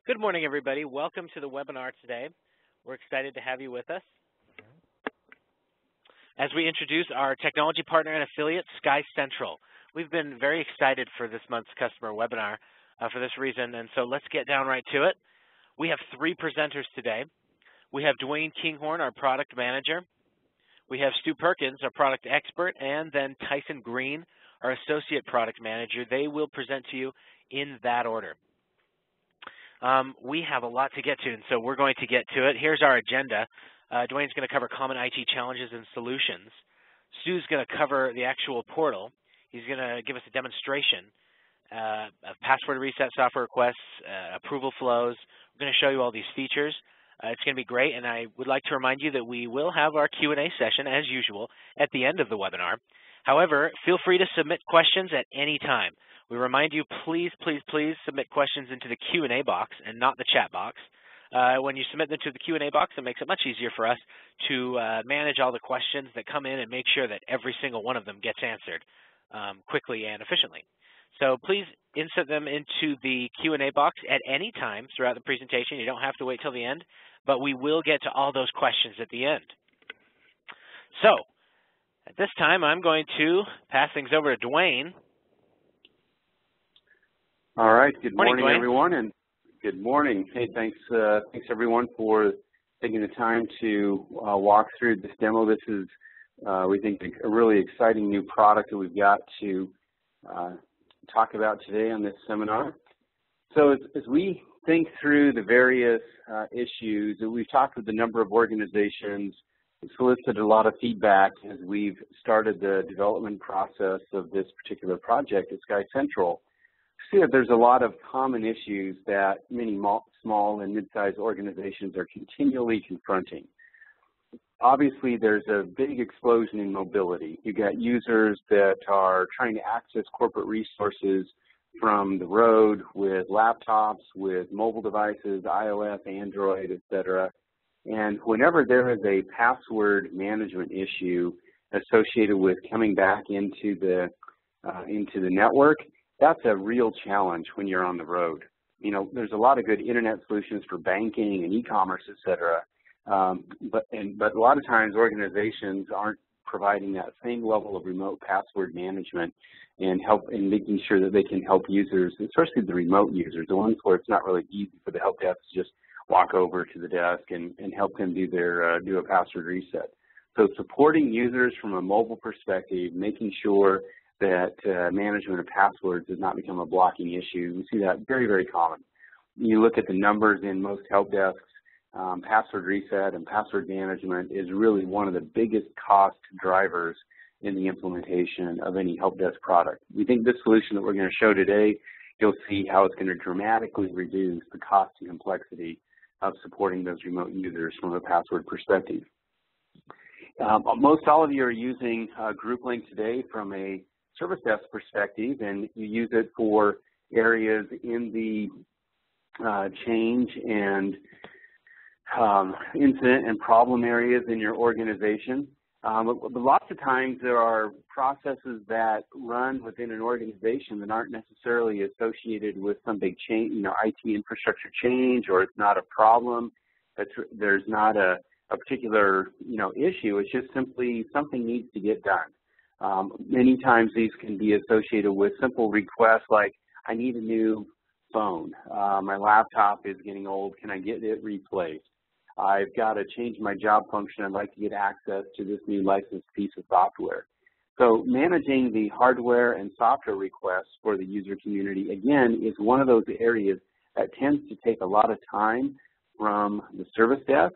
Good morning, everybody. Welcome to the webinar today. We're excited to have you with us. As we introduce our technology partner and affiliate, SkyCentral. We've been very excited for this month's customer webinar for this reason, and so let's get down right to it. We have three presenters today. We have Dwayne Kinghorn, our product manager. We have Stu Perkins, our product expert, and then Tyson Green, our associate product manager. They will present to you in that order. We have a lot to get to, and so we're going to get to it. Here's our agenda. Dwayne's going to cover common IT challenges and solutions. Stu's going to cover the actual portal. He's going to give us a demonstration of password reset software requests, approval flows. We're going to show you all these features. It's going to be great, and I would like to remind you that we will have our Q&A session, as usual, at the end of the webinar. However, feel free to submit questions at any time. We remind you, please, please, please submit questions into the Q&A box and not the chat box. When you submit them to the Q&A box, it makes it much easier for us to manage all the questions that come in and make sure that every single one of them gets answered quickly and efficiently. So please insert them into the Q&A box at any time throughout the presentation. You don't have to wait till the end, but we will get to all those questions at the end. So at this time, I'm going to pass things over to Dwayne. All right. Good morning, Dwayne. everyone, and good morning. Hey, thanks everyone for taking the time to walk through this demo. This is, we think, a really exciting new product that we've got to talk about today on this seminar. So as we think through the various issues, we've talked with a number of organizations, solicited a lot of feedback as we've started the development process of this particular project at SkyCentral. See that there's a lot of common issues that many small and mid-sized organizations are continually confronting. Obviously, there's a big explosion in mobility. You've got users that are trying to access corporate resources from the road with laptops, with mobile devices, iOS, Android, etc. And whenever there is a password management issue associated with coming back into the network, that's a real challenge when you're on the road. You know, there's a lot of good internet solutions for banking and e-commerce, etc. But a lot of times organizations aren't providing that same level of remote password management and making sure that they can help users, especially the remote users, the ones where it's not really easy for the help desk to just walk over to the desk and help them do a password reset. So supporting users from a mobile perspective, making sure that management of passwords does not become a blocking issue. We see that very, very common. You look at the numbers in most help desks, password reset and password management is really one of the biggest cost drivers in the implementation of any help desk product. We think this solution that we're going to show today, you'll see how it's going to dramatically reduce the cost and complexity of supporting those remote users from a password perspective. Most all of you are using GroupLink today from a service desk perspective, and you use it for areas in the change and incident and problem areas in your organization. But lots of times there are processes that run within an organization that aren't necessarily associated with some big change, IT infrastructure change, or it's not a problem. There's not a particular, issue. It's just simply something needs to get done. Many times these can be associated with simple requests like, I need a new phone. My laptop is getting old. Can I get it replaced? I've got to change my job function. I'd like to get access to this new licensed piece of software. So managing the hardware and software requests for the user community, again, is one of those areas that tends to take a lot of time from the service desk.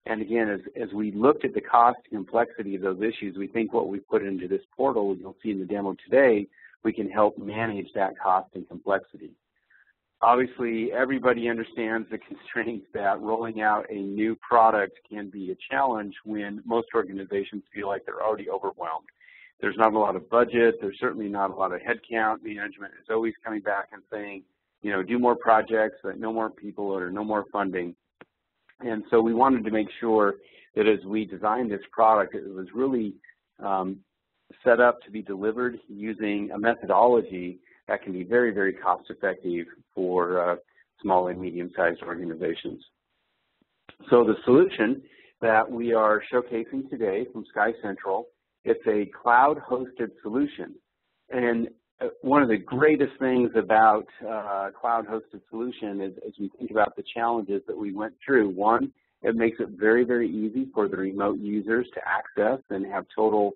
And again, as we looked at the cost and complexity of those issues, we think what we put into this portal, you'll see in the demo today, we can help manage that cost and complexity. Obviously, everybody understands the constraints that rolling out a new product can be a challenge when most organizations feel like they're already overwhelmed. There's not a lot of budget. There's certainly not a lot of headcount. Management is always coming back and saying, do more projects, but no more people or no more funding. And so we wanted to make sure that as we designed this product, it was really set up to be delivered using a methodology that can be very, very cost effective for small and medium-sized organizations. So the solution that we are showcasing today from SkyCentral, it's a cloud-hosted solution. And one of the greatest things about cloud-hosted solution is, as we think about the challenges that we went through, one, it makes it very, very easy for the remote users to access and have total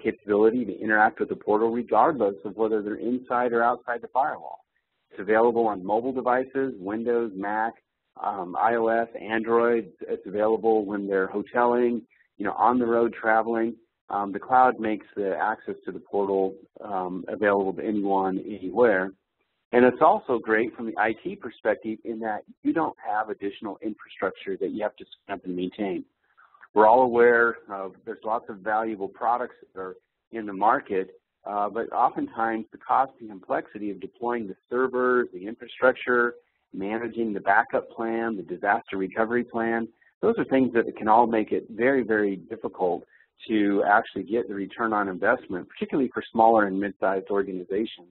capability to interact with the portal regardless of whether they're inside or outside the firewall. It's available on mobile devices, Windows, Mac, iOS, Android. It's available when they're hoteling, on the road traveling. The cloud makes the access to the portal available to anyone, anywhere. And it's also great from the IT perspective in that you don't have additional infrastructure that you have to set up and maintain. We're all aware of there's lots of valuable products that are in the market, but oftentimes the cost and complexity of deploying the servers, the infrastructure, managing the backup plan, the disaster recovery plan, those are things that can all make it very, very difficult to actually get the return on investment, particularly for smaller and mid-sized organizations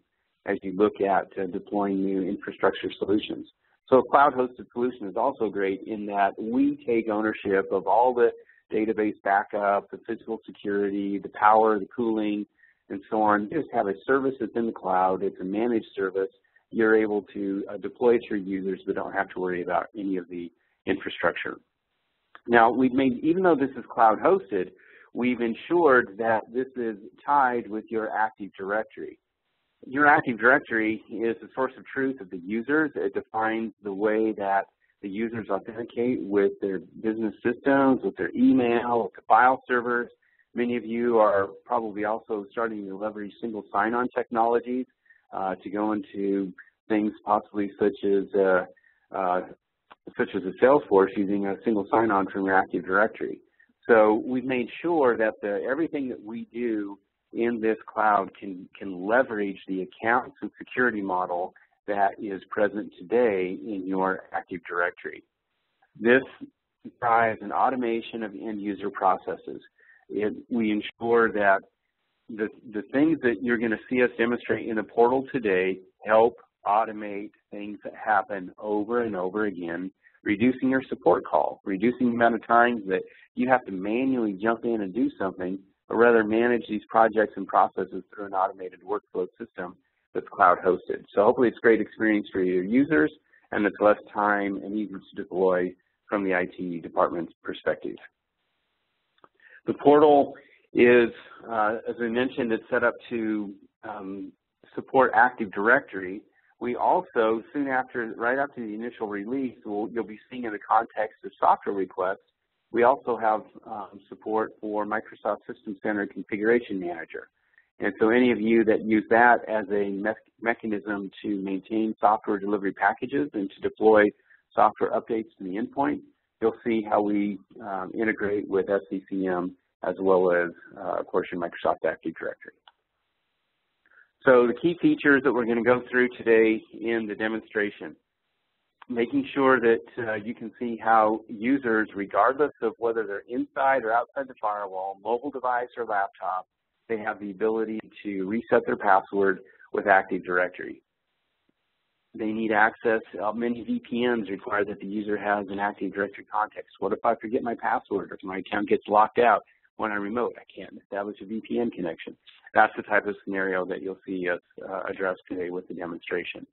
as you look at deploying new infrastructure solutions. So a cloud-hosted solution is also great in that we take ownership of all the database backup, the physical security, the power, the cooling, and so on. You just have a service that's in the cloud. It's a managed service. You're able to deploy it to your users but don't have to worry about any of the infrastructure. Now, even though this is cloud-hosted, we've ensured that this is tied with your Active Directory. Your Active Directory is the source of truth of the users. It defines the way that the users authenticate with their business systems, with their email, with the file servers. Many of you are probably also starting to leverage single sign-on technologies to go into things possibly such as a Salesforce using a single sign-on from your Active Directory. So we've made sure that everything that we do in this cloud can leverage the accounts and security model that is present today in your Active Directory. This drives an automation of end-user processes. We ensure that the things that you're going to see us demonstrate in the portal today help automate things that happen over and over again, reducing your support call, reducing the amount of times that you have to manually jump in and do something, but rather manage these projects and processes through an automated workflow system that's cloud hosted. So hopefully it's a great experience for your users and it's less time and easier to deploy from the IT department's perspective. The portal is, as I mentioned, it's set up to support Active Directory. We also, right after the initial release, you'll be seeing in the context of software requests, we also have support for Microsoft System Center Configuration Manager. And so any of you that use that as a mechanism to maintain software delivery packages and to deploy software updates to the endpoint, you'll see how we integrate with SCCM as well as, of course, your Microsoft Active Directory. So the key features that we're going to go through today in the demonstration, making sure that you can see how users, regardless of whether they're inside or outside the firewall, mobile device or laptop, they have the ability to reset their password with Active Directory. They need access. Many VPNs require that the user has an Active Directory context. What if I forget my password or if my account gets locked out when I'm remote? I can't establish a VPN connection. That's the type of scenario that you'll see us address today with the demonstration.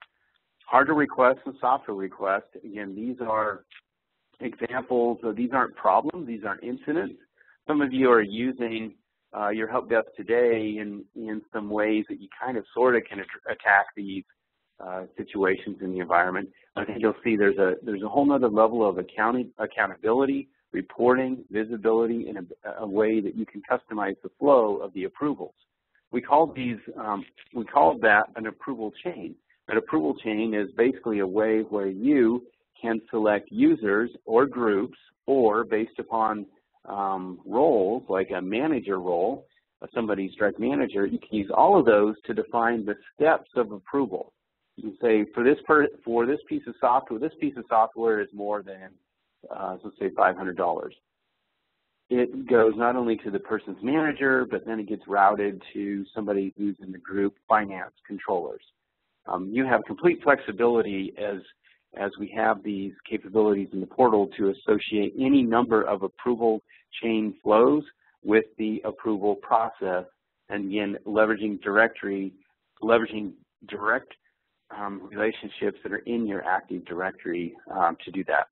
Hardware requests and software requests, again, these are examples. These aren't problems. These aren't incidents. Some of you are using your help desk today in some ways that you kind of sort of can attack these situations in the environment. I think you'll see there's a whole other level of accountability, reporting, visibility in a way that you can customize the flow of the approvals. We call that an approval chain. An approval chain is basically a way where you can select users or groups, or based upon roles, like a manager role, somebody's direct manager, you can use all of those to define the steps of approval. You can say, for this piece of software is more than, let's say, $500. It goes not only to the person's manager, but then it gets routed to somebody who's in the group finance controllers. You have complete flexibility as as we have these capabilities in the portal to associate any number of approval chain flows with the approval process, and again, leveraging direct relationships that are in your Active Directory to do that.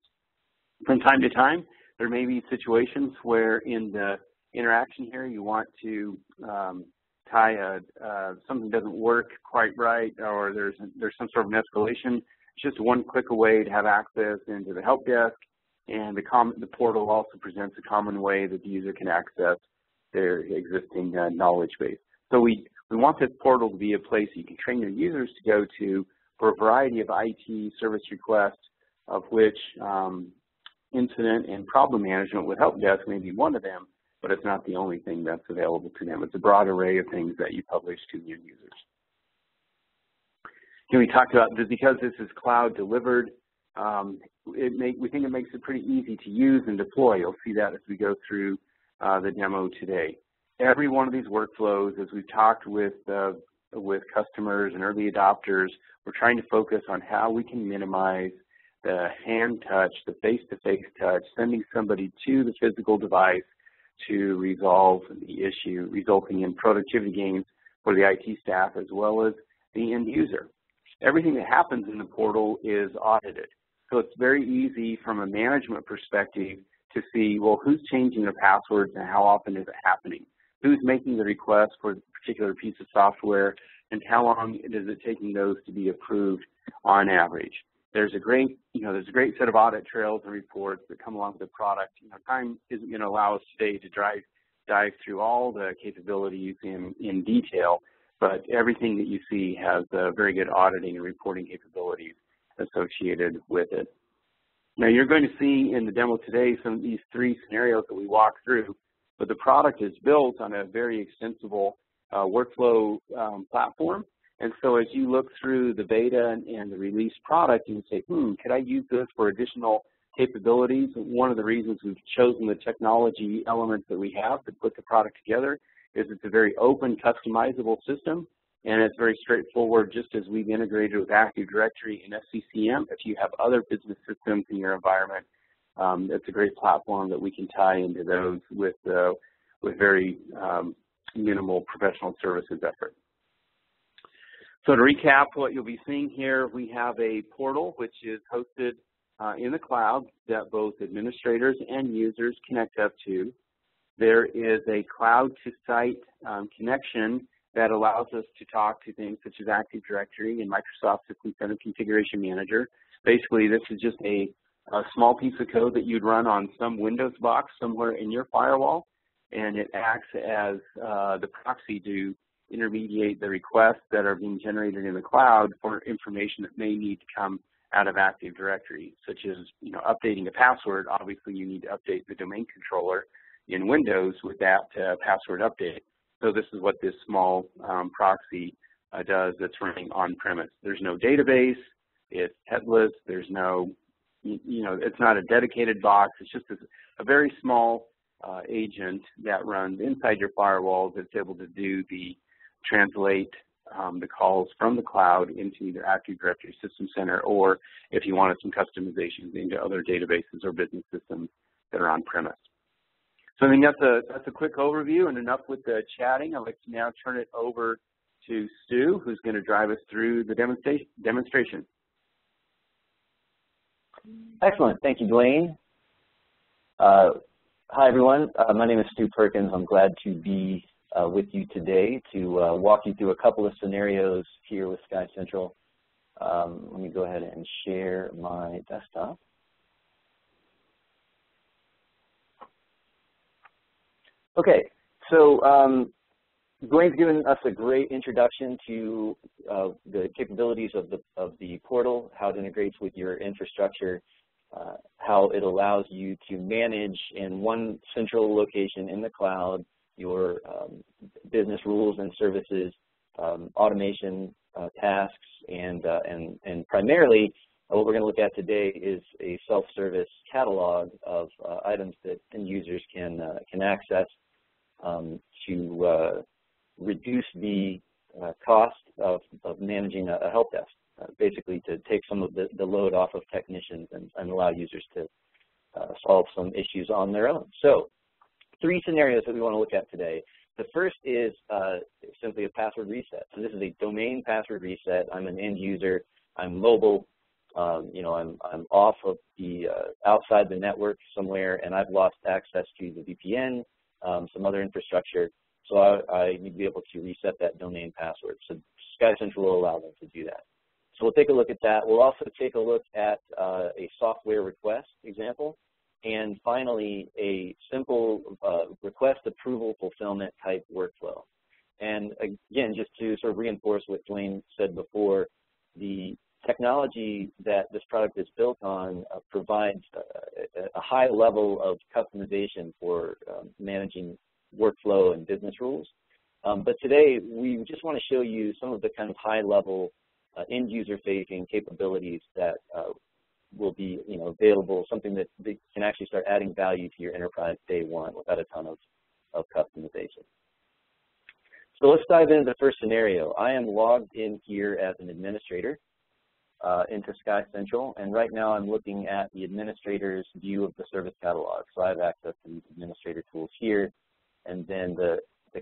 From time to time, there may be situations where in the interaction here you want to tie something doesn't work quite right, or there's some sort of an escalation. It's just one click away to have access into the help desk, and the portal also presents a common way that the user can access their existing knowledge base. So we want this portal to be a place you can train your users to go to for a variety of IT service requests, of which incident and problem management with help desk may be one of them, but it's not the only thing that's available to them. It's a broad array of things that you publish to your users. Here we talked about this because this is cloud delivered. We think it makes it pretty easy to use and deploy. You'll see that as we go through the demo today. Every one of these workflows, as we've talked with customers and early adopters, we're trying to focus on how we can minimize the hand touch, the face-to-face touch, sending somebody to the physical device to resolve the issue, resulting in productivity gains for the IT staff as well as the end user. Everything that happens in the portal is audited. So it's very easy from a management perspective to see, well, who's changing their passwords and how often is it happening? Who's making the request for a particular piece of software, and how long is it taking those to be approved on average? There's a great set of audit trails and reports that come along with the product. Time isn't going to allow us today to dive through all the capabilities in detail, but everything that you see has very good auditing and reporting capabilities associated with it. Now, you're going to see in the demo today some of these three scenarios that we walk through, but the product is built on a very extensible workflow platform. And so as you look through the beta and the release product, you can say, could I use this for additional capabilities? One of the reasons we've chosen the technology elements that we have to put the product together is it's a very open, customizable system, and it's very straightforward, just as we've integrated with Active Directory and SCCM. If you have other business systems in your environment, it's a great platform that we can tie into those with very minimal professional services effort. So to recap what you'll be seeing here, we have a portal which is hosted in the cloud that both administrators and users connect up to. There is a cloud-to-site connection that allows us to talk to things such as Active Directory and Microsoft System Center Configuration Manager. Basically, this is just a small piece of code that you'd run on some Windows box somewhere in your firewall, and it acts as the proxy to intermediate the requests that are being generated in the cloud for information that may need to come out of Active Directory, such as updating a password. Obviously, you need to update the domain controller in Windows with that password update. So this is what this small proxy does that's running on-premise. There's no database. It's headless. There's no, it's not a dedicated box. It's just a very small agent that runs inside your firewall that's able to translate the calls from the cloud into either Active Directory System Center, or if you wanted some customizations, into other databases or business systems that are on-premise. So I think that's a quick overview, and enough with the chatting. I'd like to now turn it over to Stu, who's going to drive us through the demonstration. Excellent. Thank you, Dwayne. Hi, everyone. My name is Stu Perkins. I'm glad to be with you today to walk you through a couple of scenarios here with SkyCentral. Let me go ahead and share my desktop. Okay, so Dwayne's given us a great introduction to the capabilities of the portal, how it integrates with your infrastructure, how it allows you to manage in one central location in the cloud your business rules and services, automation tasks, and primarily what we're going to look at today is a self-service catalog of items that end users can access to reduce the cost of managing a help desk. basically to take some of the load off of technicians and allow users to solve some issues on their own. So 3 scenarios that we want to look at today. The first is simply a password reset. So this is a domain password reset. I'm an end user. I'm mobile. You know, I'm off of the outside the network somewhere, and I've lost access to the VPN, some other infrastructure. So I need to be able to reset that domain password. So SkyCentral will allow them to do that. So we'll take a look at that. We'll also take a look at a software request example, and finally a simple request approval fulfillment type workflow. And again, just to sort of reinforce what Dwayne said before, the technology that this product is built on provides a high level of customization for managing workflow and business rules. But today, we just want to show you some of the kind of high-level end-user facing capabilities that will be, you know, available, something that they can actually start adding value to your enterprise day one without a ton of customization. So let's dive into the first scenario. I am logged in here as an administrator into SkyCentral, and right now I'm looking at the administrator's view of the service catalog. So I have access to these administrator tools here, and then the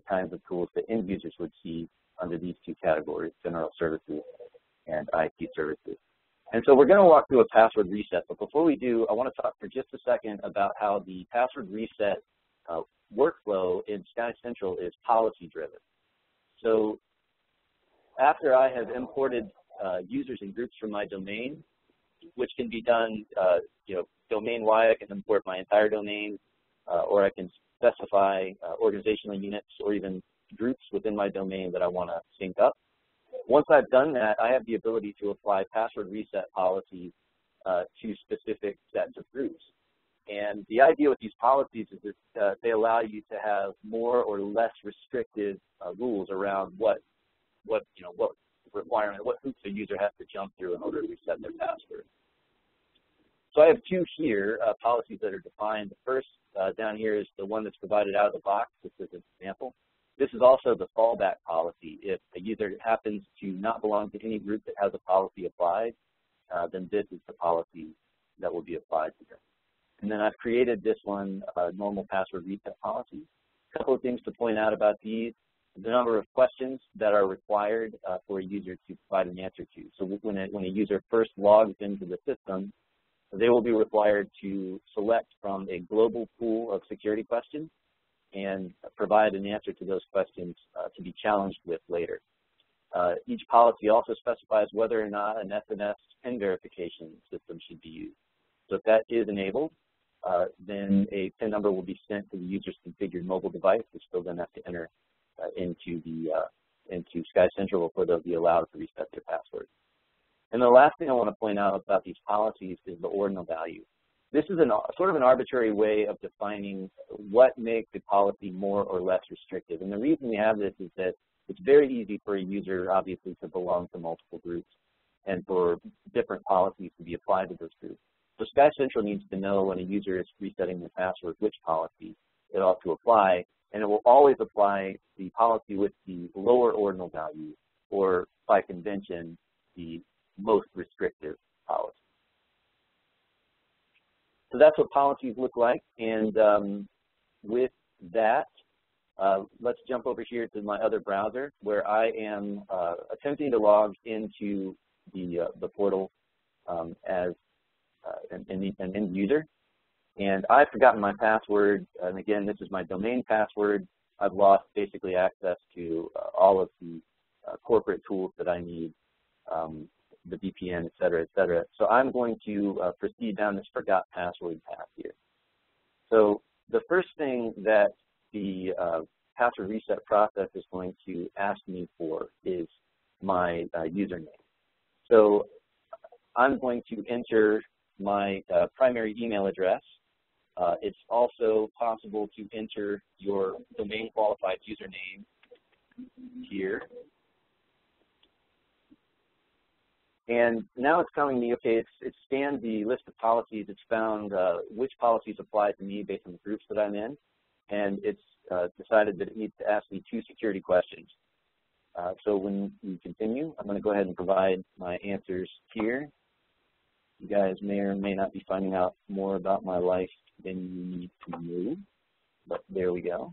kinds of tools that end users would see under these 2 categories, general services and IT services. And so we're going to walk through a password reset, but before we do, I want to talk for just a second about how the password reset workflow in SkyCentral is policy-driven. So after I have imported users and groups from my domain, which can be done, you know, domain-wide, I can import my entire domain, or I can specify organizational units or even groups within my domain that I want to sync up. Once I've done that, I have the ability to apply password reset policies to specific sets of groups. And the idea with these policies is that they allow you to have more or less restrictive rules around what requirement, what hoops a user has to jump through in order to reset their password. So I have 2 here, policies that are defined. The first down here is the one that's provided out of the box. This is an example. This is also the fallback policy. If a user happens to not belong to any group that has a policy applied, then this is the policy that will be applied to them. And then I've created this one, normal password reset policy. A couple of things to point out about these: the number of questions that are required for a user to provide an answer to. So when a user first logs into the system, they will be required to select from a global pool of security questions and provide an answer to those questions to be challenged with later. Each policy also specifies whether or not an SMS PIN verification system should be used. So if that is enabled, then a PIN number will be sent to the user's configured mobile device, which they'll then have to enter into SkyCentral before they'll be allowed to reset their password. And the last thing I want to point out about these policies is the ordinal value. This is sort of an arbitrary way of defining what makes a policy more or less restrictive. And the reason we have this is that it's very easy for a user, obviously, to belong to multiple groups and for different policies to be applied to those groups. So SkyCentral needs to know when a user is resetting their password which policy it ought to apply, and it will always apply the policy with the lower ordinal value, or by convention, the most restrictive policy. So that's what policies look like, and with that, let's jump over here to my other browser where I am attempting to log into the portal as an end user. And I've forgotten my password, and again, this is my domain password. I've lost basically access to all of the corporate tools that I need, the VPN, et cetera, et cetera. So I'm going to proceed down this forgot password path here. So the first thing that the password reset process is going to ask me for is my username. So I'm going to enter my primary email address. It's also possible to enter your domain qualified username here. And now it's telling me, okay, it's scanned the list of policies. It's found which policies apply to me based on the groups that I'm in. And it's decided that it needs to ask me 2 security questions. So when we continue, I'm going to go ahead and provide my answers here. You guys may or may not be finding out more about my life than you need to know, but there we go.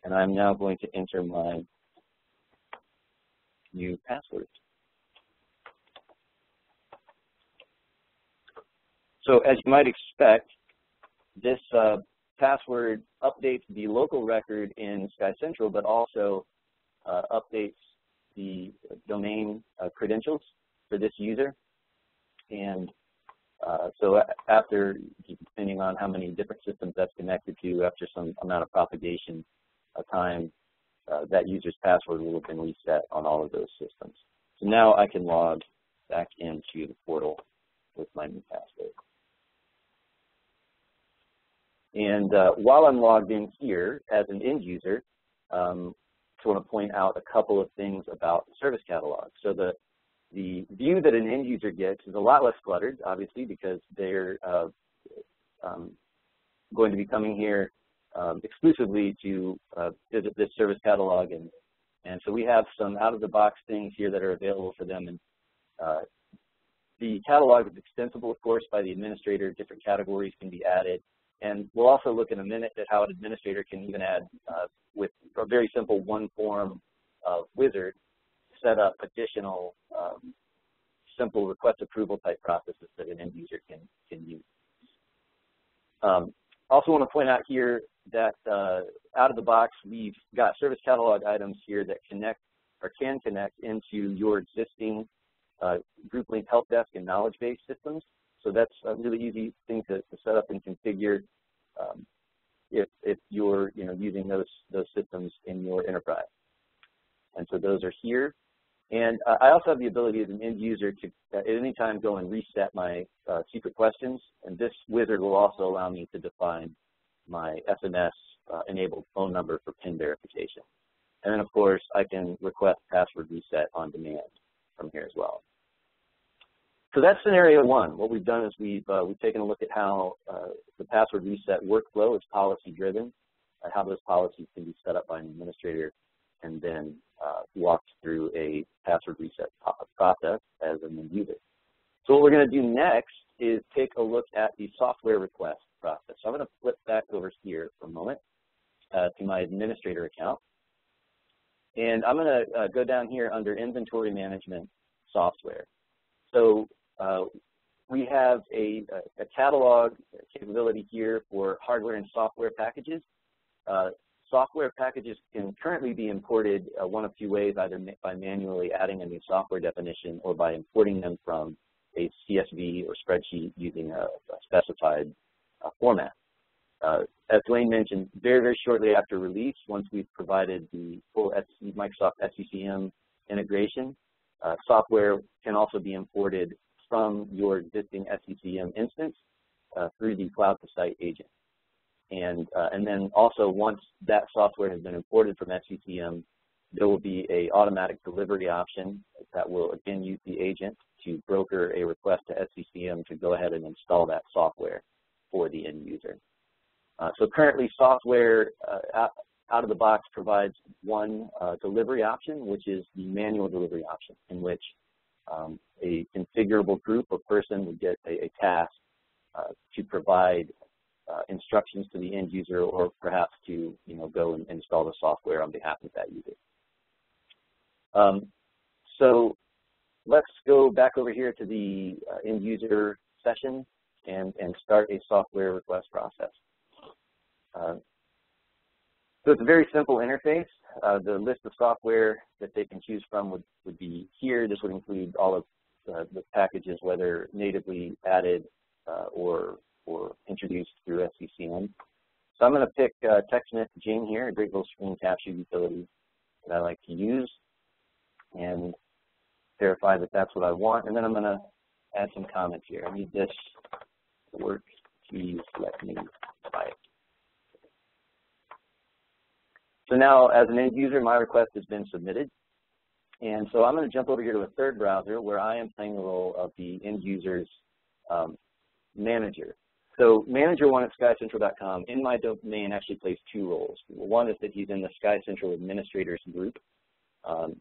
And I'm now going to enter my new password. So as you might expect, this password updates the local record in SkyCentral, but also updates the domain credentials for this user. And so after, depending on how many different systems that's connected to, after some amount of propagation time, that user's password will have been reset on all of those systems. So now I can log back into the portal with my new password. And while I'm logged in here as an end user, I want to point out a couple of things about the service catalog. So the view that an end user gets is a lot less cluttered, obviously, because they're going to be coming here exclusively to visit this service catalog. And so we have some out-of-the-box things here that are available for them. And the catalog is extensible, of course, by the administrator. Different categories can be added. And we'll also look in a minute at how an administrator can even add, with a very simple one-form wizard, set up additional simple request approval type processes that an end user can use. Also want to point out here that out of the box, we've got service catalog items here that connect or can connect into your existing GroupLink help desk and knowledge base systems. So that's a really easy thing to set up and configure if you're using those systems in your enterprise. And so those are here. And I also have the ability as an end user to at any time go and reset my secret questions. And this wizard will also allow me to define my SMS enabled phone number for PIN verification. And then of course I can request password reset on demand from here as well. So that's scenario one. What we've done is we've taken a look at how the password reset workflow is policy driven, how those policies can be set up by an administrator, and then walked through a password reset process as an end user. So what we're going to do next is take a look at the software request process. So I'm going to flip back over here for a moment to my administrator account. And I'm going to go down here under inventory management software. So we have a catalog capability here for hardware and software packages. Software packages can currently be imported one of two ways, either by manually adding a new software definition or by importing them from a CSV or spreadsheet using a specified format. As Dwayne mentioned, very, very shortly after release, once we've provided the full Microsoft SCCM integration, software can also be imported from your existing SCCM instance through the Cloud to Site agent. And then also once that software has been imported from SCCM, there will be an automatic delivery option that will again use the agent to broker a request to SCCM to go ahead and install that software for the end user. So currently software out of the box provides one delivery option, which is the manual delivery option, in which a configurable group or person would get a task to provide instructions to the end user, or perhaps to go and install the software on behalf of that user. So let's go back over here to the end user session and start a software request process. So it's a very simple interface. The list of software that they can choose from would be here. This would include all of the packages, whether natively added or introduced through SCCM. So I'm going to pick TechSmith Jing here, a great little screen capture utility that I like to use, and verify that that's what I want. And then I'm going to add some comments here. I need this to work. Please let me try it. So now, as an end user, my request has been submitted. And so I'm going to jump over here to a third browser where I am playing the role of the end user's manager. So manager1 at SkyCentral.com in my domain actually plays two roles. One is that he's in the SkyCentral administrators group,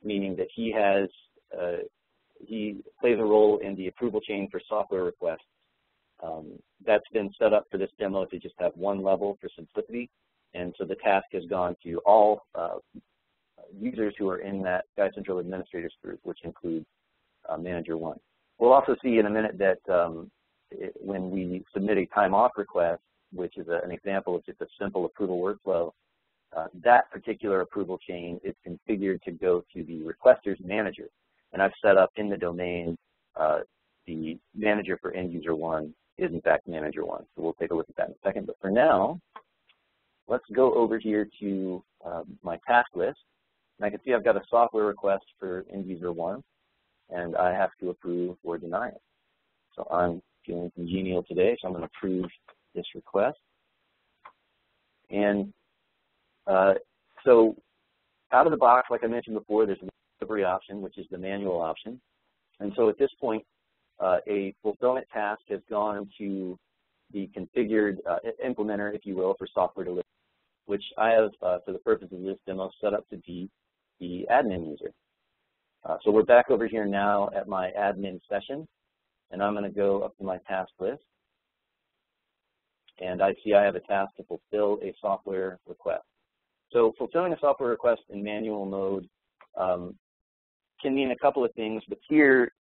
meaning that he plays a role in the approval chain for software requests. That's been set up for this demo to just have one level for simplicity, and so the task has gone to all users who are in that SkyCentral administrators group, which includes Manager 1. We'll also see in a minute that when we submit a time-off request, which is an example of just a simple approval workflow, that particular approval chain is configured to go to the requester's manager. And I've set up in the domain the manager for end user 1 is in fact Manager 1. So we'll take a look at that in a second. But for now, let's go over here to my task list. And I can see I've got a software request for end user 1, and I have to approve or deny it. So I'm feeling congenial today, so I'm going to approve this request. And so out of the box, like I mentioned before, there's a delivery option, which is the manual option. And so at this point, a fulfillment task has gone to the configured implementer, if you will, for software delivery, which I have, for the purpose of this demo, set up to be the admin user. So we're back over here now at my admin session, and I'm going to go up to my task list. And I see I have a task to fulfill a software request. So fulfilling a software request in manual mode can mean a couple of things, but here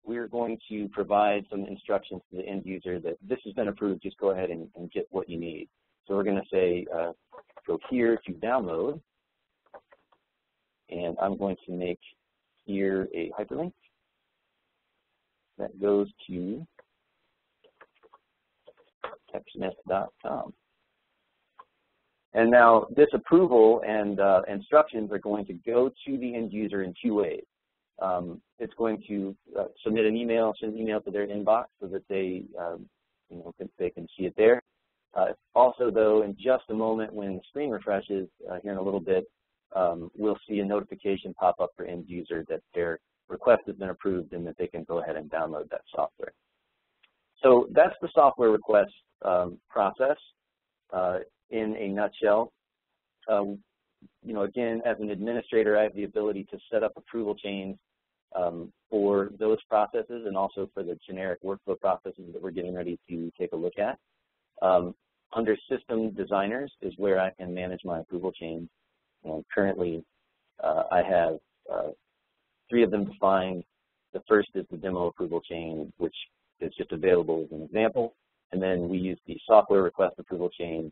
we're going to provide some instructions to the end user that this has been approved, just go ahead and get what you need. So we're going to say, go here to download, and I'm going to make here a hyperlink that goes to techsmith.com. And now this approval and instructions are going to go to the end user in two ways. It's going to submit an email, send an email to their inbox so that they, they can see it there. Also, though, in just a moment when the screen refreshes here in a little bit, we'll see a notification pop up for end user that their request has been approved and that they can go ahead and download that software. So that's the software request process in a nutshell. Again, as an administrator, I have the ability to set up approval chains for those processes and also for the generic workflow processes that we're getting ready to take a look at. Under System Designers is where I can manage my approval chains. And currently, I have 3 of them defined. The first is the demo approval chain, which is just available as an example. And then we use the software request approval chain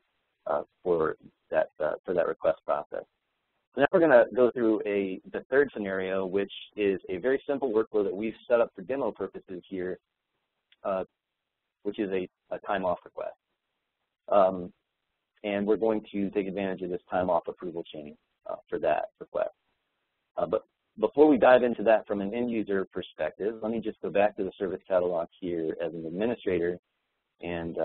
for that request process. So now we're going to go through the third scenario, which is a very simple workflow that we've set up for demo purposes here, which is a time-off request. And we're going to take advantage of this time-off approval chain for that request. But before we dive into that from an end-user perspective, let me just go back to the service catalog here as an administrator and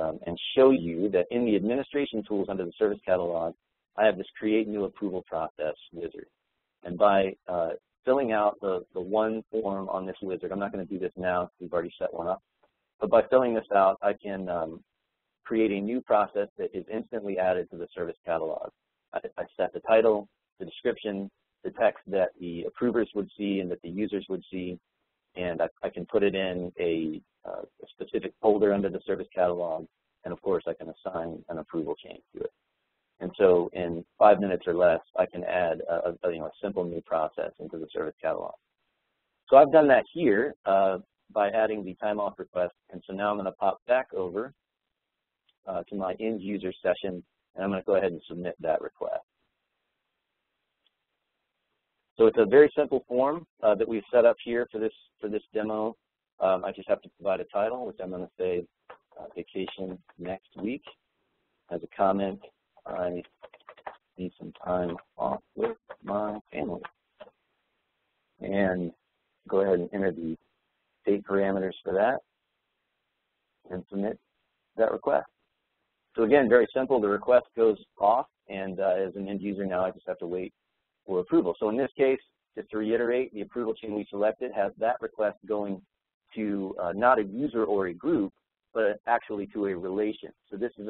show you that in the administration tools under the service catalog, I have this create new approval process wizard. And by filling out the one form on this wizard, I'm not going to do this now because we've already set one up, but by filling this out, I can create a new process that is instantly added to the service catalog. I set the title, the description, the text that the approvers would see and that the users would see, and I can put it in a specific folder under the service catalog, and of course I can assign an approval chain to it. And so in 5 minutes or less, I can add a simple new process into the service catalog. So I've done that here by adding the time off request, and so now I'm going to pop back over to my end user session, and I'm going to go ahead and submit that request. So it's a very simple form that we've set up here for this demo. I just have to provide a title, which I'm going to say vacation next week. As a comment, I need some time off with my family. And go ahead and enter the date parameters for that and submit that request. So again, very simple. The request goes off, and as an end user now, I just have to wait for approval. So in this case, just to reiterate, the approval chain we selected has that request going to not a user or a group, but actually to a relation. So this is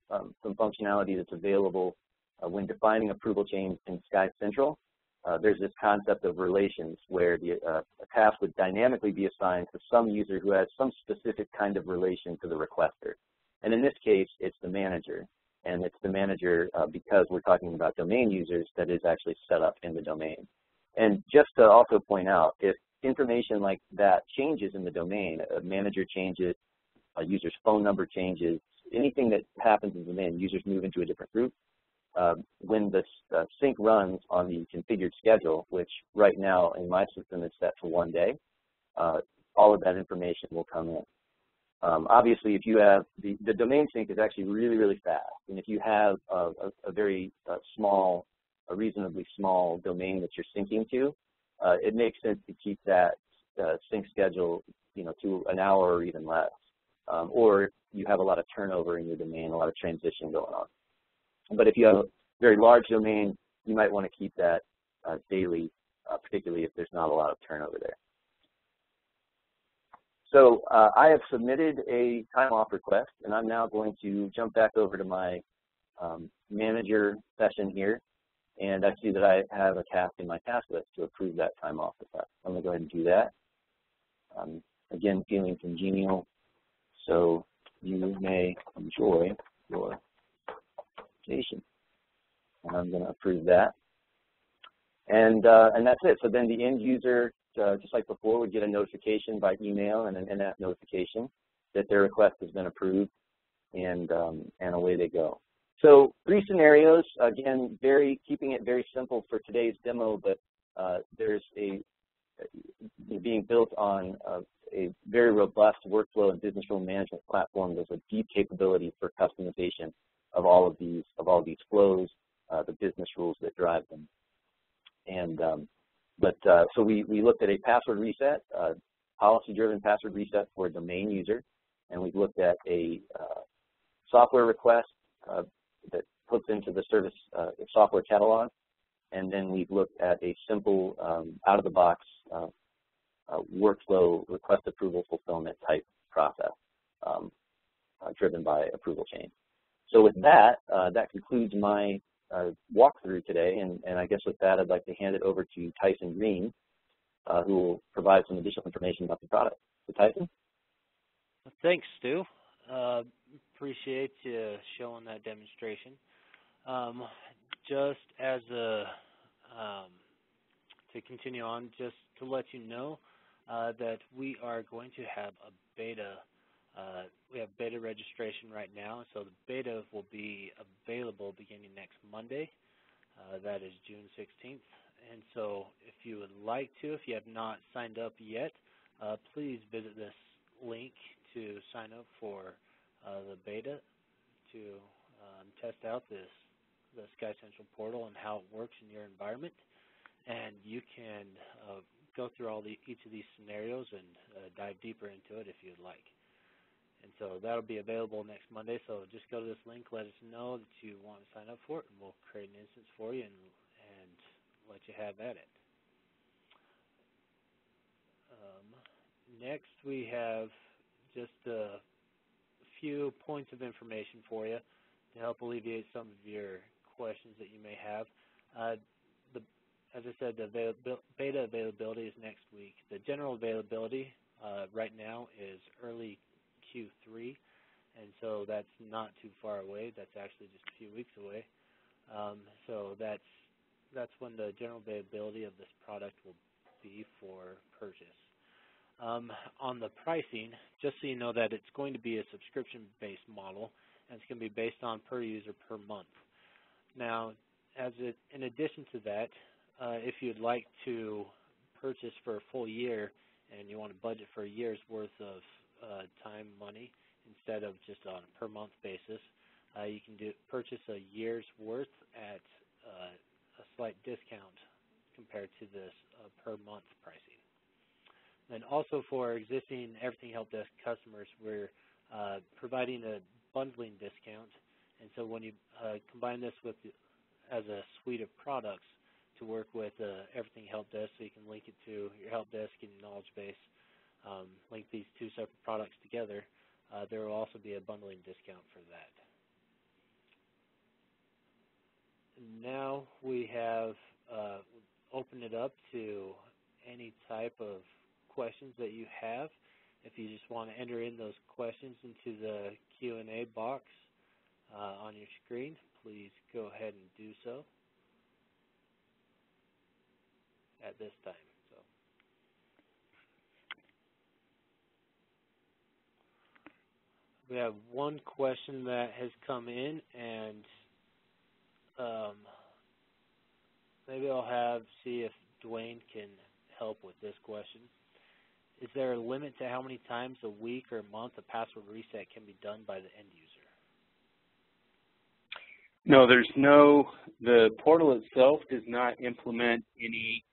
some functionality that's available when defining approval chains in SkyCentral. there's this concept of relations where a task would dynamically be assigned to some user who has some specific kind of relation to the requester. And in this case, it's the manager. And it's the manager because we're talking about domain users that is actually set up in the domain. And just to also point out, if information like that changes in the domain, a manager changes, a user's phone number changes, anything that happens in the domain, users move into a different group, when the sync runs on the configured schedule, which right now in my system is set to 1 day, all of that information will come in. Obviously, if you have the domain sync is actually really, really fast. And if you have a very small, a reasonably small domain that you're syncing to, it makes sense to keep that sync schedule, to an hour or even less. Or you have a lot of turnover in your domain, a lot of transition going on. But if you have a very large domain, you might want to keep that daily, particularly if there's not a lot of turnover there. So I have submitted a time off request, and I'm now going to jump back over to my manager session here, and I see that I have a task in my task list to approve that time off request. I'm going to go ahead and do that. Again, feeling congenial, so you may enjoy your vacation. And I'm going to approve that. And that's it. So then the end user, just like before, would get a notification by email and an in-app notification that their request has been approved, and away they go. So 3 scenarios, again, keeping it very simple for today's demo, but there's being built on a very robust workflow and business rule management platform. There's a deep capability for customization of all of these flows, the business rules that drive them. And so we looked at a password reset, policy-driven password reset for a domain user, and we looked at a software request that hooks into the service software catalog, and then we've looked at a simple out-of-the-box workflow request approval fulfillment type process driven by approval chain. So with that, that concludes my walkthrough today, and I guess with that, I'd like to hand it over to Tyson Green, who will provide some additional information about the product. So Tyson? Thanks, Stu. Appreciate you showing that demonstration. Just as to continue on, just to let you know that we are going to have a beta. We have beta registration right now, so the beta will be available beginning next Monday. That is June 16th. And so if you would like to, if you have not signed up yet, please visit this link to sign up for the beta to test out the SkyCentral portal and how it works in your environment. And you can go through each of these scenarios and dive deeper into it if you'd like. And so that'll be available next Monday. So just go to this link, let us know that you want to sign up for it, and we'll create an instance for you and let you have at it. Next, we have just a few points of information for you to help alleviate some of your questions that you may have. As I said, the beta availability is next week. The general availability right now is early Q3, and so that's not too far away. That's actually just a few weeks away. So that's when the general availability of this product will be for purchase. On the pricing, just so you know that it's going to be a subscription-based model, and it's going to be based on per user per month. Now, in addition to that, if you'd like to purchase for a full year and you want to budget for a year's worth of time, money, instead of just on a per month basis, you can purchase a year's worth at a slight discount compared to this per month pricing. And also for existing Everything Help Desk customers, we're providing a bundling discount. And so when you combine this with as a suite of products to work with Everything Help Desk, so you can link it to your Help Desk and your knowledge base, link these two separate products together, there will also be a bundling discount for that. Now we have open it up to any type of questions that you have. If you just want to enter in those questions into the Q&A box on your screen, please go ahead and do so at this time. So, we have one question that has come in, and maybe I'll see if Dwayne can help with this question. Is there a limit to how many times a week or month a password reset can be done by the end user? No, there's no, the portal itself does not implement any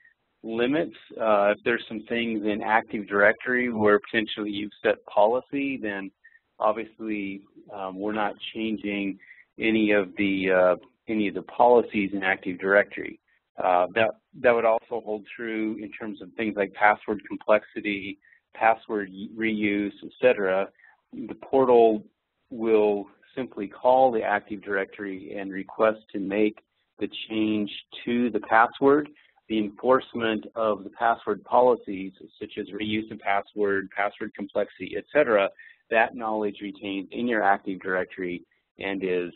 limits. If there's some things in Active Directory where potentially you've set policy, then obviously we're not changing any of the policies in Active Directory. That would also hold true in terms of things like password complexity, password reuse, etc. The portal will simply call the Active Directory and request to make the change to the password. The enforcement of the password policies, such as reuse of password, password complexity, etc., that knowledge retains in your Active Directory and is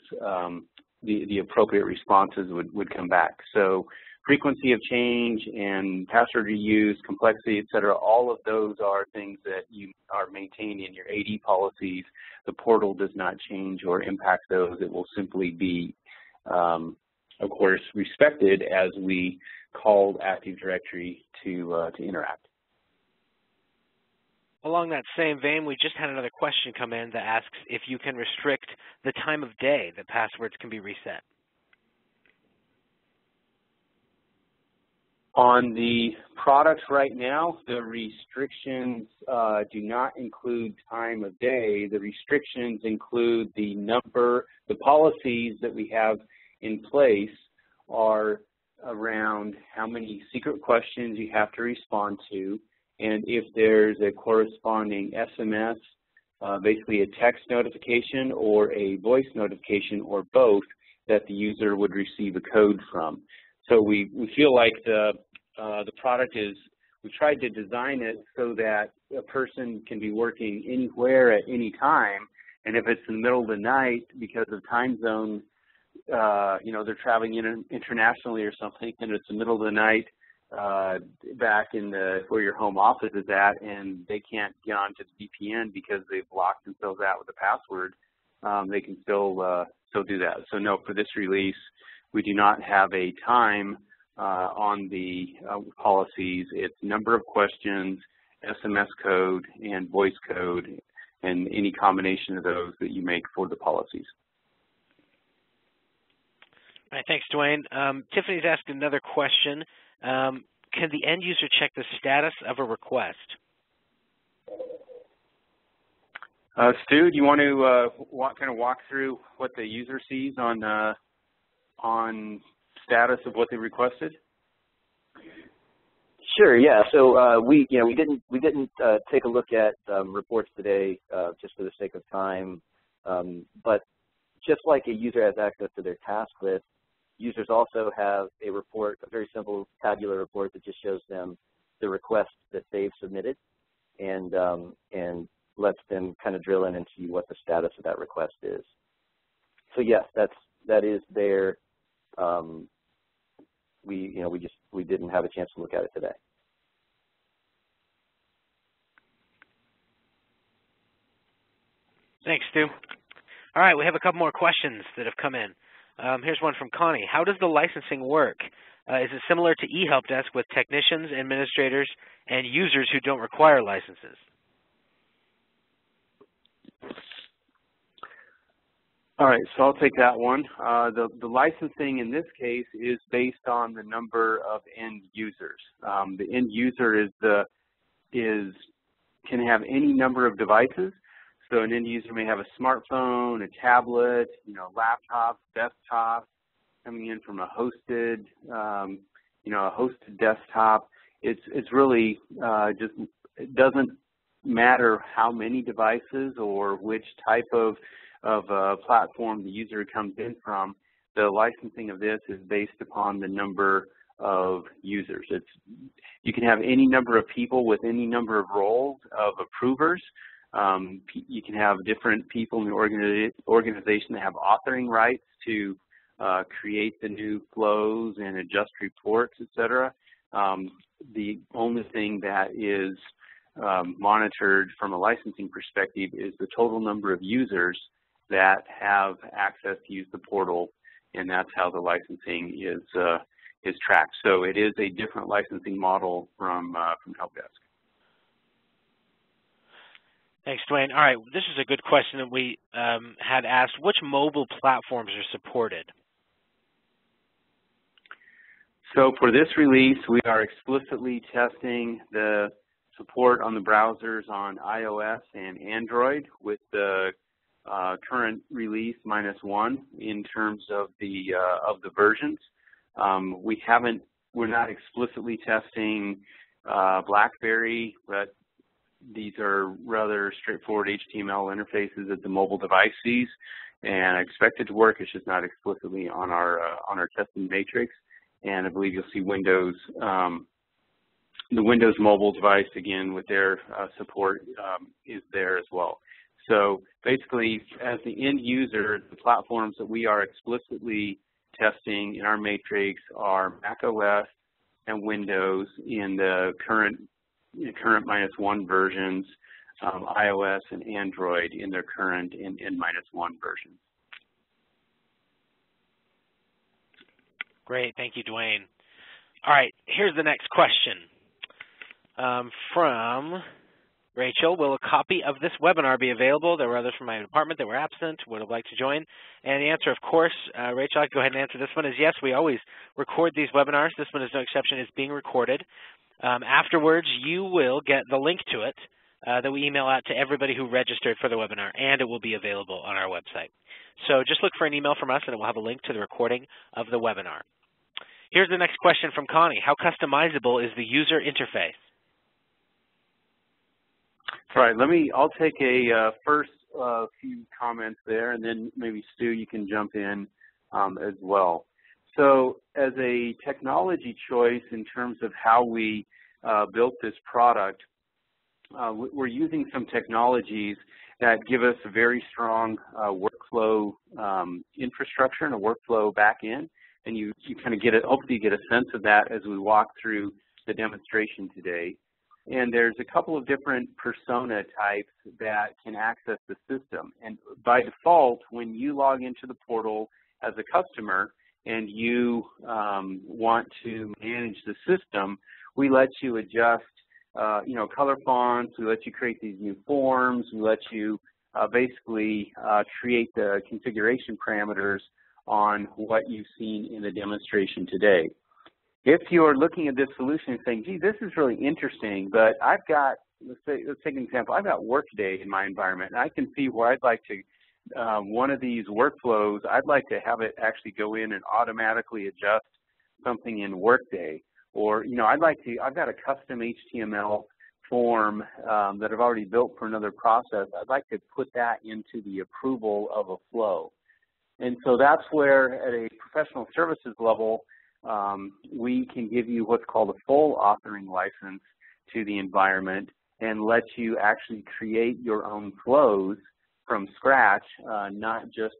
the appropriate responses would come back. So frequency of change and password reuse, complexity, etc., all of those are things that you are maintained in your AD policies. The portal does not change or impact those. It will simply be, of course, respected as we called Active Directory to interact. Along that same vein, we just had another question come in that asks if you can restrict the time of day that passwords can be reset. On the products right now, the restrictions do not include time of day. The restrictions include the policies that we have in place are around how many secret questions you have to respond to, and if there's a corresponding SMS, basically a text notification or a voice notification or both, that the user would receive a code from. So we feel like the product is, we tried to design it so that a person can be working anywhere at any time, and if it's in the middle of the night because of time zone, you know, they're traveling internationally or something, and it's the middle of the night back in where your home office is at, and they can't get onto the VPN because they've locked themselves out with a password, they can still do that. So no, for this release, we do not have a time on the policies. It's number of questions, SMS code, and voice code, and any combination of those that you make for the policies. All right, thanks, Dwayne. Tiffany's asked another question. Can the end user check the status of a request? Stu, do you want to kind of walk through what the user sees on status of what they requested? Sure. Yeah. So we didn't take a look at reports today just for the sake of time, but just like a user has access to their task list, users also have a report, a very simple tabular report that just shows them the request that they've submitted, and lets them kind of drill in and see what the status of that request is. So yes, that is there. We didn't have a chance to look at it today. Thanks, Stu. All right, we have a couple more questions that have come in. Here's one from Connie. How does the licensing work? Is it similar to eHelpDesk with technicians, administrators, and users who don't require licenses? All right, so I'll take that one. The licensing in this case is based on the number of end users. The end user can have any number of devices. So an end user may have a smartphone, a tablet, laptop, desktop, coming in from a hosted, a hosted desktop. It's really it doesn't matter how many devices or which type of platform the user comes in from. The licensing of this is based upon the number of users. You can have any number of people with any number of roles of approvers. You can have different people in the organization that have authoring rights to create the new flows and adjust reports, etc. The only thing that is monitored from a licensing perspective is the total number of users that have access to use the portal, and that's how the licensing is tracked. So it is a different licensing model from HelpDesk. Thanks, Dwayne. All right, this is a good question that we had asked. Which mobile platforms are supported? So for this release, we are explicitly testing the support on the browsers on iOS and Android with the current release -1 in terms of the versions. We're not explicitly testing BlackBerry, but these are rather straightforward HTML interfaces that the mobile device sees, and I expect it to work. It's just not explicitly on our testing matrix. And I believe you'll see Windows, the Windows mobile device, again, with their support is there as well. So basically, as the end user, the platforms that we are explicitly testing in our matrix are Mac OS and Windows in the current -1 versions, iOS and Android in their current and -1 versions. Great, thank you, Dwayne. All right, here's the next question from Rachel. Will a copy of this webinar be available? There were others from my department that were absent, would have liked to join. And the answer, of course, Rachel, I can go ahead and answer this one, is yes, we always record these webinars. This one is no exception. It's being recorded. Afterwards, you will get the link to it that we email out to everybody who registered for the webinar, and it will be available on our website. So just look for an email from us, and it will have a link to the recording of the webinar. Here's the next question from Connie. How customizable is the user interface? All right, I'll take a first few comments there, and then maybe Stu, you can jump in as well. So as a technology choice in terms of how we built this product, we're using some technologies that give us a very strong workflow infrastructure and a workflow backend, and you kind of hopefully get a sense of that as we walk through the demonstration today. And there's a couple of different persona types that can access the system. And by default, when you log into the portal as a customer and you want to manage the system, we let you adjust color fonts, we let you create these new forms, we let you basically create the configuration parameters on what you've seen in the demonstration today. If you're looking at this solution and saying, gee, this is really interesting, but I've got, let's take an example, I've got Workday in my environment, and I can see where I'd like to, one of these workflows, I'd like to have it actually go in and automatically adjust something in Workday. Or, I've got a custom HTML form that I've already built for another process. I'd like to put that into the approval of a flow. And so that's where, at a professional services level, we can give you what's called a full authoring license to the environment and let you actually create your own flows from scratch, not just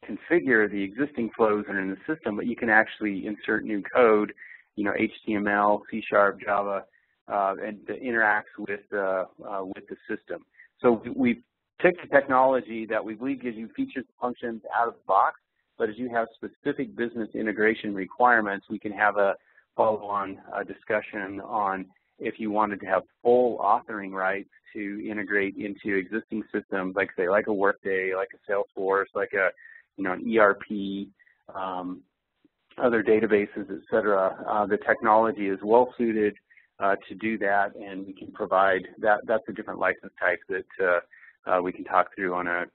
configure the existing flows that are in the system, but you can actually insert new code, HTML, C#, Java, and that interacts with the system. So we've picked a technology that we believe gives you features and functions out of the box, but as you have specific business integration requirements, we can have a follow-on discussion on if you wanted to have full authoring rights to integrate into existing systems, like say, like a Workday, like a Salesforce, like a an ERP, other databases, et cetera. The technology is well suited to do that, and we can provide that. That's a different license type that we can talk through on a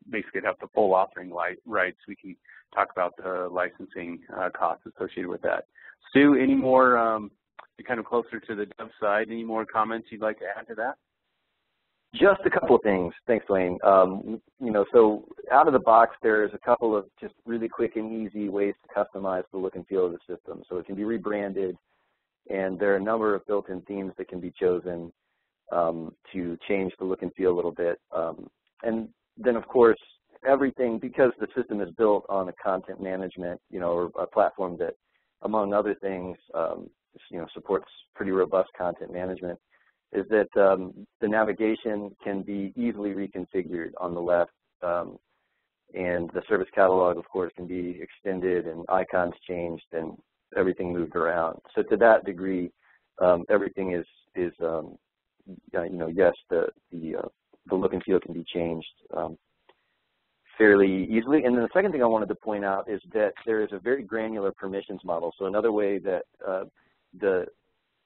basically have the full authoring rights. We can talk about the licensing costs associated with that. Stu, any more? You're kind of closer to the dev side. Any more comments you'd like to add to that? Just a couple of things. Thanks, Dwayne. You know, so out of the box, there's a couple of just really quick and easy ways to customize the look and feel of the system. So it can be rebranded, and there are a number of built-in themes that can be chosen to change the look and feel a little bit. And then, of course, everything, because the system is built on a content management, you know, or a platform that, among other things, you know, supports pretty robust content management, is that the navigation can be easily reconfigured on the left, and the service catalog, of course, can be extended and icons changed and everything moved around. So to that degree, everything is you know, yes, the look and feel can be changed fairly easily. And then the second thing I wanted to point out is that there is a very granular permissions model. So another way that the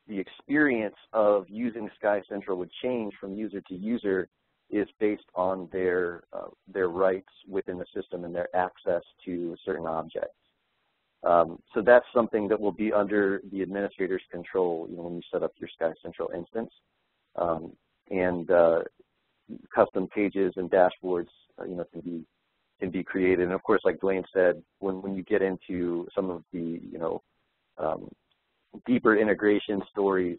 experience of using SkyCentral would change from user to user is based on their rights within the system and their access to certain objects. So that's something that will be under the administrator's control, you know, when you set up your SkyCentral instance. And custom pages and dashboards, you know, can be created. And of course, like Dwayne said, when you get into some of the, you know, deeper integration stories,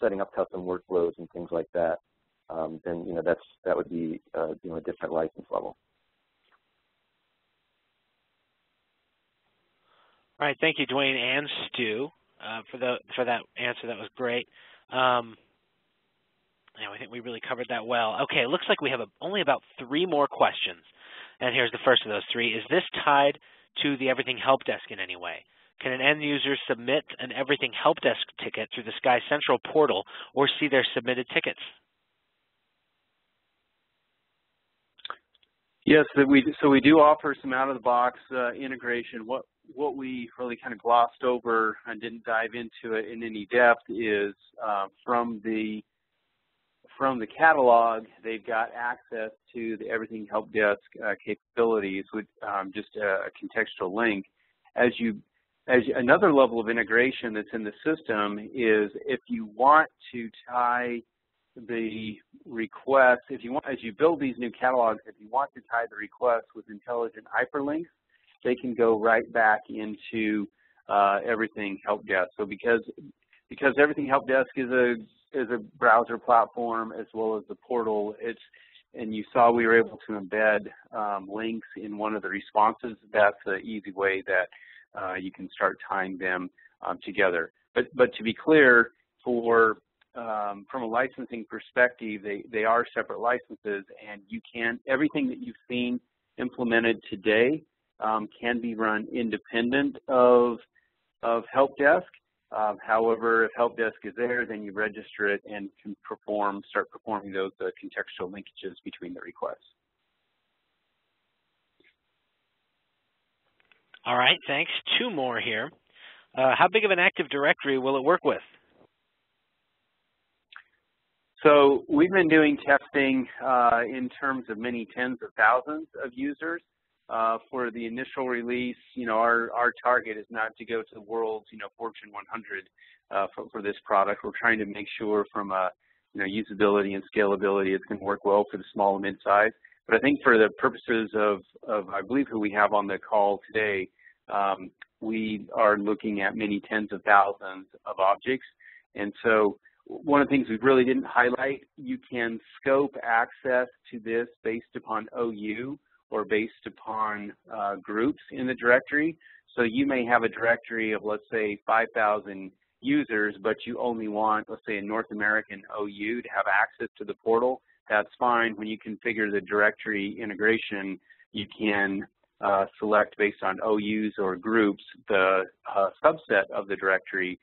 setting up custom workflows and things like that, then, you know, that would be you know, a different license level. All right, thank you, Dwayne and Stu, for that answer. That was great. Yeah, I think we really covered that well. Okay, it looks like we have only about 3 more questions, and here's the first of those 3. Is this tied to the Everything Help Desk in any way? Can an end user submit an Everything Help Desk ticket through the SkyCentral portal or see their submitted tickets? Yes, so we do offer some out-of-the-box integration. What we really kind of glossed over and didn't dive into it in any depth is from the catalog, they've got access to the Everything Help Desk capabilities with just a contextual link. Another level of integration that's in the system is if you want to tie the request, as you build these new catalogs, if you want to tie the request with intelligent hyperlinks, they can go right back into Everything Help Desk. So because Everything Help Desk is a browser platform as well as the portal, and you saw we were able to embed links in one of the responses. That's an easy way that you can start tying them together. But to be clear, from a licensing perspective, they are separate licenses, and everything that you've seen implemented today can be run independent of HelpDesk. However, if HelpDesk is there, then you register it and can start performing those contextual linkages between the requests. All right, thanks. 2 more here. How big of an Active Directory will it work with? So we've been doing testing in terms of many tens of thousands of users. For the initial release, you know, our target is not to go to the world's, you know, Fortune 100 for this product. We're trying to make sure from a, you know, usability and scalability, it's going to work well for the small and mid-size. But I think for the purposes of I believe who we have on the call today, we are looking at many tens of thousands of objects. And so one of the things we really didn't highlight, you can scope access to this based upon OU or based upon groups in the directory. So you may have a directory of, let's say, 5,000 users, but you only want, let's say, a North American OU to have access to the portal. That's fine. When you configure the directory integration, you can select based on OUs or groups the subset of the directory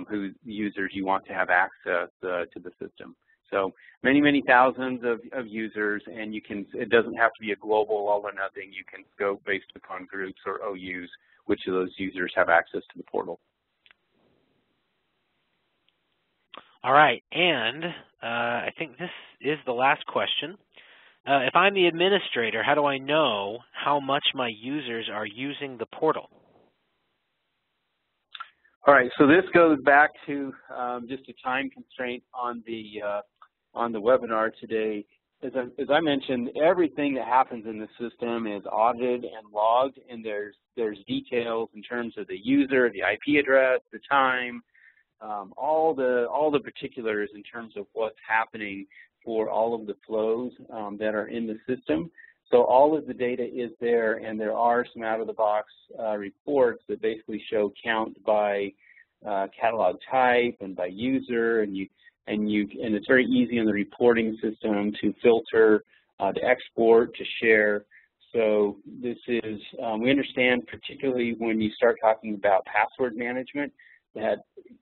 whose users you want to have access to the system. So many, many thousands of users, and it doesn't have to be a global all or nothing. You can scope based upon groups or OUs, which of those users have access to the portal. All right, and I think this is the last question. If I'm the administrator, how do I know how much my users are using the portal? All right, so this goes back to just a time constraint on the on the webinar today. As I mentioned, everything that happens in the system is audited and logged, and there's details in terms of the user, the IP address, the time, all the particulars in terms of what's happening for all of the flows that are in the system. So all of the data is there, and there are some out-of-the-box reports that basically show count by catalog type and by user, and it's very easy in the reporting system to filter, to export, to share. So this is, we understand particularly when you start talking about password management that,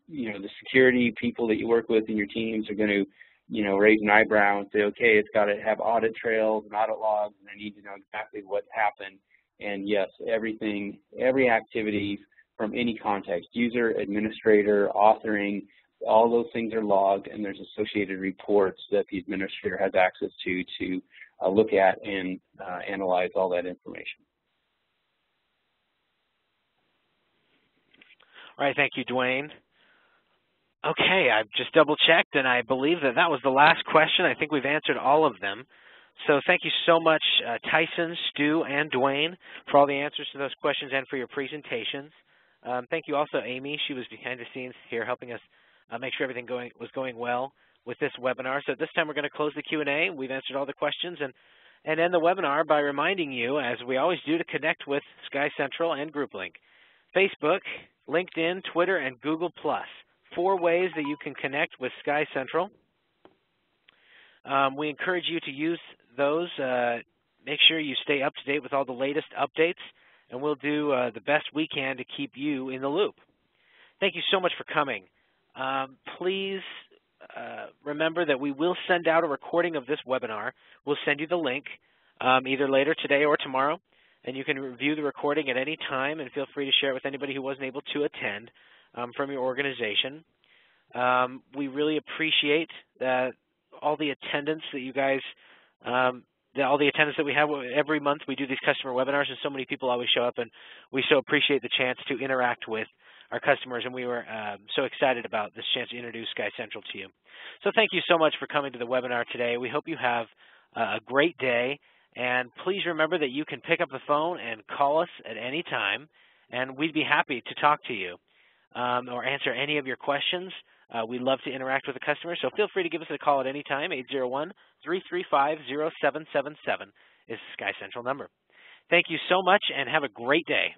you know, the security people that you work with in your teams are going to, you know, raise an eyebrow and say, okay, it's got to have audit trails and audit logs, and I need to know exactly what happened. And yes, everything, every activity from any context, user, administrator, authoring, all those things are logged, and there's associated reports that the administrator has access to look at and analyze all that information. All right, thank you, Dwayne. Okay, I've just double-checked, and I believe that that was the last question. I think we've answered all of them. So thank you so much, Tyson, Stu, and Dwayne, for all the answers to those questions and for your presentations. Thank you also, Amy. She was behind the scenes here helping us make sure everything was going well with this webinar. So this time we're going to close the Q&A. We've answered all the questions and end the webinar by reminding you, as we always do, to connect with SkyCentral and GroupLink. Facebook, LinkedIn, Twitter, and Google+. 4 ways that you can connect with SkyCentral. We encourage you to use those. Make sure you stay up to date with all the latest updates, and we'll do the best we can to keep you in the loop. Thank you so much for coming. Please remember that we will send out a recording of this webinar. We'll send you the link either later today or tomorrow, and you can review the recording at any time, and feel free to share it with anybody who wasn't able to attend from your organization. We really appreciate all the attendance that you guys, all the attendance that we have every month. We do these customer webinars, and so many people always show up, and we so appreciate the chance to interact with our customers, and we were so excited about this chance to introduce SkyCentral to you. So thank you so much for coming to the webinar today. We hope you have a great day, and please remember that you can pick up the phone and call us at any time, and we'd be happy to talk to you or answer any of your questions. We love to interact with the customer, so feel free to give us a call at any time. 801-335-0777 is the SkyCentral number. Thank you so much, and have a great day.